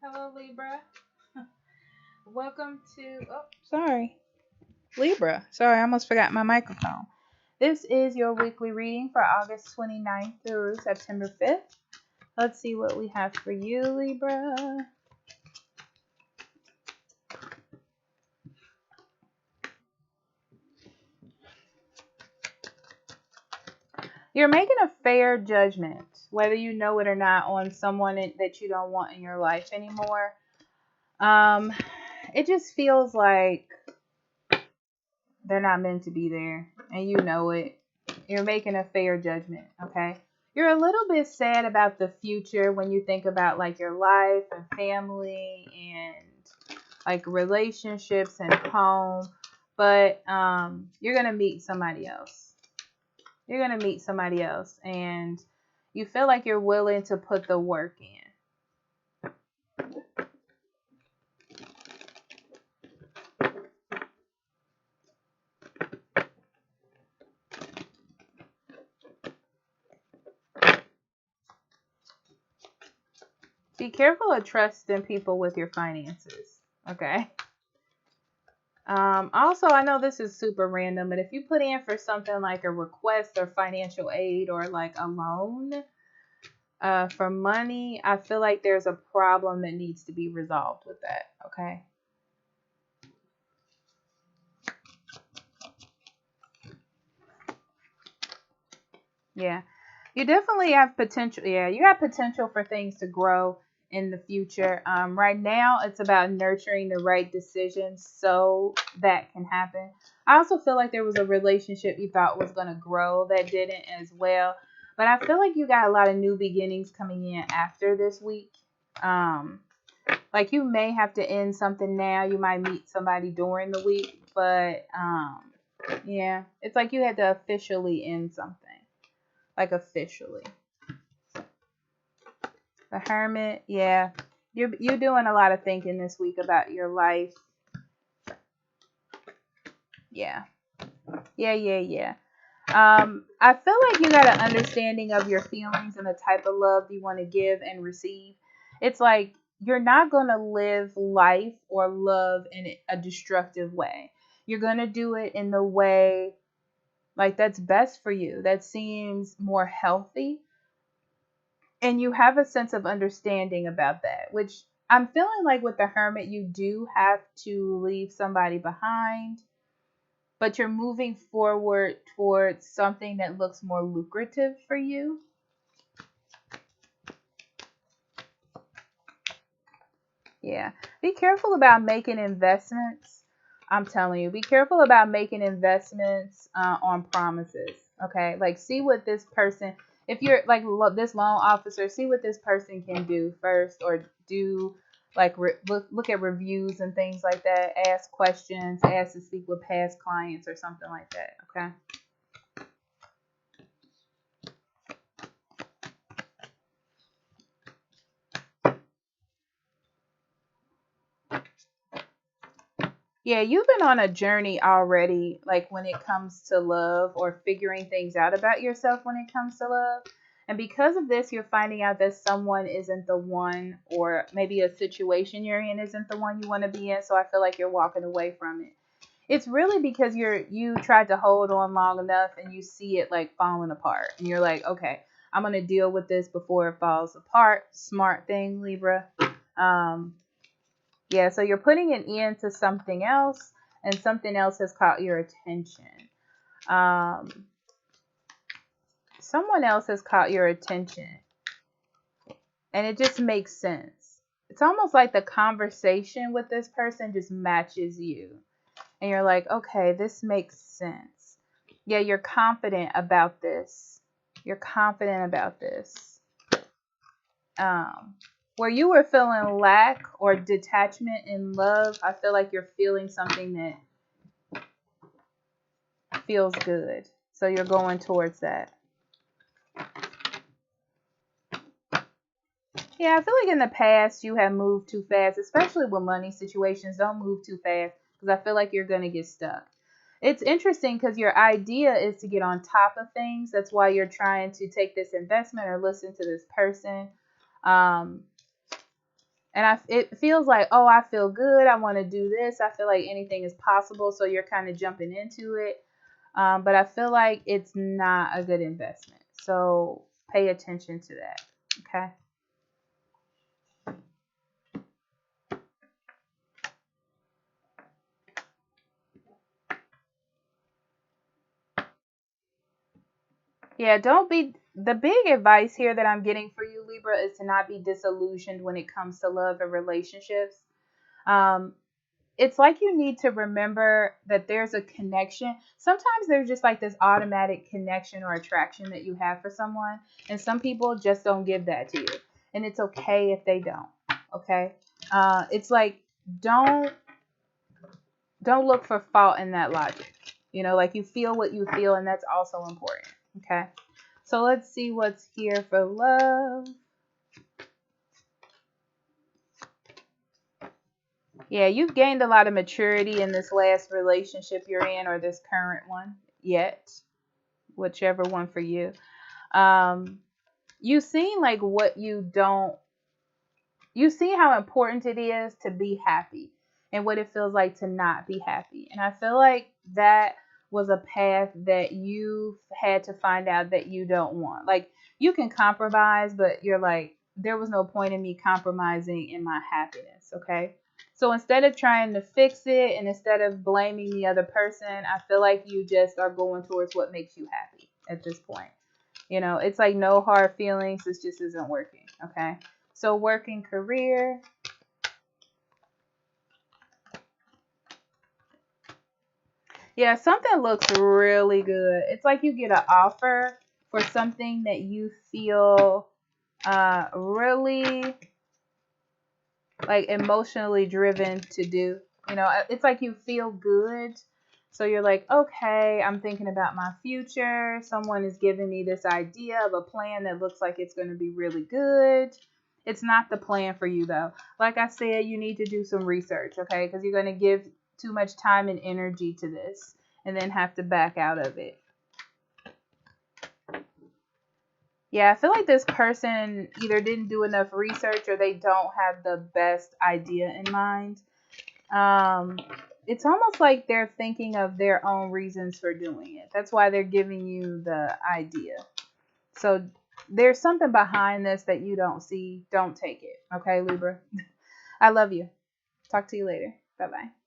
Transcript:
Hello, Libra. Welcome to, sorry, Libra. Sorry, I almost forgot my microphone. This is your weekly reading for August 29th through September 5th. Let's see what we have for you, Libra. You're making a fair judgment, whether you know it or not, on someone that you don't want in your life anymore. Um, it just feels like they're not meant to be there, and you know it. You're making a fair judgment, okay? You're a little bit sad about the future when you think about like your life and family and like relationships and home, but you're going to meet somebody else. You're going to meet somebody else, and you feel like you're willing to put the work in. Be careful of trusting people with your finances, okay? Also, I know this is super random, but if you put in for something like a request or financial aid or like a loan for money, I feel like there's a problem that needs to be resolved with that, okay? Yeah. You definitely have potential. Yeah, you have potential for things to grow in the future. Right now, it's about nurturing the right decisions so that can happen. I also feel like there was a relationship you thought was going to grow that didn't as well. But I feel like you got a lot of new beginnings coming in after this week. Um, like you may have to end something now. You might meet somebody during the week. But yeah, it's like you had to officially end something. Like officially. The Hermit, yeah. You're doing a lot of thinking this week about your life. Yeah. Yeah. I feel like you got an understanding of your feelings and the type of love you want to give and receive. It's like you're not going to live life or love in a destructive way. You're going to do it in the way like that's best for you. That seems more healthy, and you have a sense of understanding about that, which I'm feeling like with the Hermit you do have to leave somebody behind, but you're moving forward towards something that looks more lucrative for you. Yeah, be careful about making investments. I'm telling you, be careful about making investments on promises. Okay, like see what this person, if you're like this loan officer, see what this person can do first, or do like look at reviews and things like that. Ask questions, ask to speak with past clients or something like that. Okay. Yeah, you've been on a journey already, like when it comes to love or figuring things out about yourself when it comes to love. And because of this, you're finding out that someone isn't the one, or maybe a situation you're in isn't the one you want to be in. So I feel like you're walking away from it. It's really because you tried to hold on long enough and you see it like falling apart. And you're like, okay, I'm gonna deal with this before it falls apart. Smart thing, Libra. Um, yeah, so you're putting an end to something else, and something else has caught your attention. Um, Someone else has caught your attention, and it just makes sense. It's almost like the conversation with this person just matches you, and you're like, okay, this makes sense. Yeah, you're confident about this. You're confident about this. Um, where you were feeling lack or detachment in love, I feel like you're feeling something that feels good. So you're going towards that. Yeah, I feel like in the past you have moved too fast, especially with money situations. Don't move too fast because I feel like you're going to get stuck. It's interesting because your idea is to get on top of things. That's why you're trying to take this investment or listen to this person. Um, And it feels like, oh, I feel good. I want to do this. I feel like anything is possible. So you're kind of jumping into it. But I feel like it's not a good investment. So pay attention to that. Okay. Yeah, don't be the big advice here that I'm getting for you, Libra, is to not be disillusioned when it comes to love and relationships. Um, it's like you need to remember that there's a connection. Sometimes there's just like this automatic connection or attraction that you have for someone, and some people just don't give that to you, and it's okay if they don't. Okay, it's like don't don't look for fault in that logic. You know, like you feel what you feel, and that's also important. Okay, so let's see what's here for love. Yeah, you've gained a lot of maturity in this last relationship you're in, or this current one, yet, whichever one for you. Um, you seen like what you don't, you see how important it is to be happy and what it feels like to not be happy. And I feel like that was a path that you had to find out that you don't want. Like you can compromise, but you're like, there was no point in me compromising in my happiness. Okay. So instead of trying to fix it and instead of blaming the other person, I feel like you just are going towards what makes you happy at this point. You know, it's like no hard feelings. This just isn't working. Okay. So working career. Yeah, something looks really good. It's like you get an offer for something that you feel really like emotionally driven to do. You know, it's like you feel good. So you're like, okay, I'm thinking about my future. Someone is giving me this idea of a plan that looks like it's going to be really good. It's not the plan for you, though. Like I said, you need to do some research, okay? Because you're going to give too much time and energy to this and then have to back out of it. Yeah, I feel like this person either didn't do enough research or they don't have the best idea in mind. Um, it's almost like they're thinking of their own reasons for doing it. That's why they're giving you the idea. So there's something behind this that you don't see. Don't take it. Okay, Libra? I love you. Talk to you later. Bye bye.